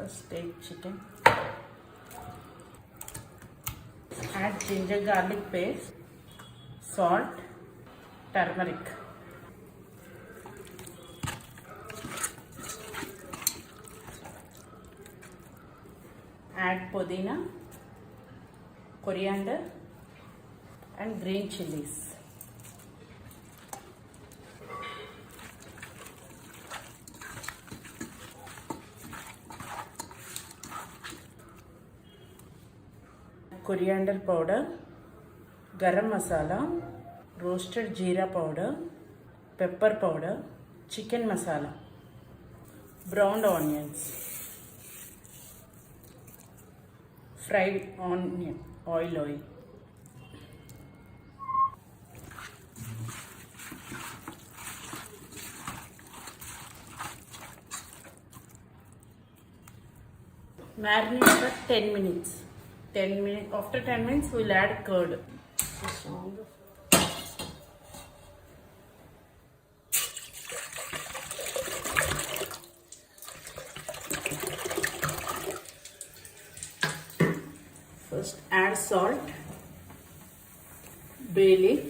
First take chicken. Add ginger garlic paste, salt, turmeric. Add pudina, coriander and green chilies. Coriander powder, garam masala, roasted jeera powder, pepper powder, chicken masala, browned onions, fried onion, oil. Marinate for 10 minutes. 10 minutes. After 10 minutes, we'll add curd. First, add salt, bay leaf,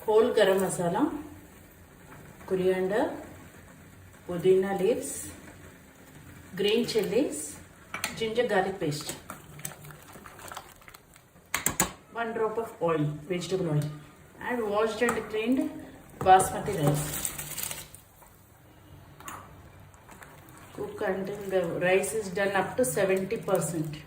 whole garam masala, coriander, pudina leaves, green chilies, ginger garlic paste. 1 drop of oil, vegetable oil. Add washed and cleaned basmati rice. Cook until the rice is done up to 70%.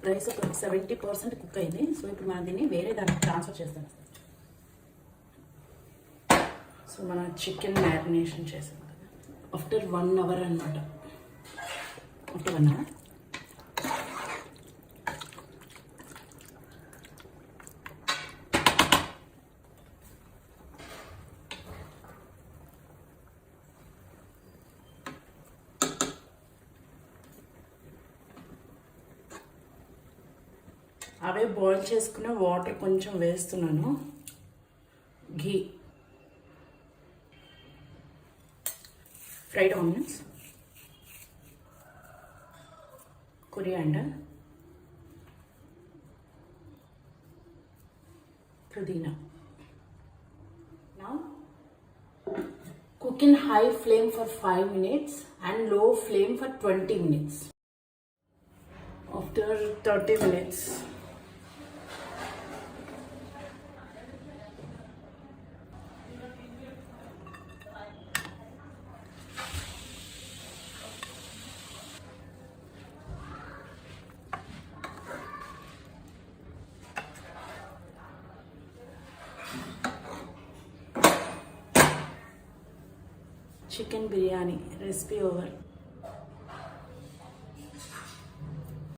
Rice 70% cook అయింది. So ఇప్పుడు మనం దీన్ని వేరే దానికి transfer చేస్తాం. So మనం chicken marination చేసాం కదా ఆఫ్టర్ 1 అవర్ అన్నమాట. ఆఫ్టర్ 1 అవర్ అవే బాయిల్ చేసుకున్న వాటర్ కొంచెం వేస్తున్నాను. Ghee, fried onions, coriander, pudina. Now cook in high flame for 5 minutes and low flame for 20 minutes. After 30 minutes, chicken biryani recipe over.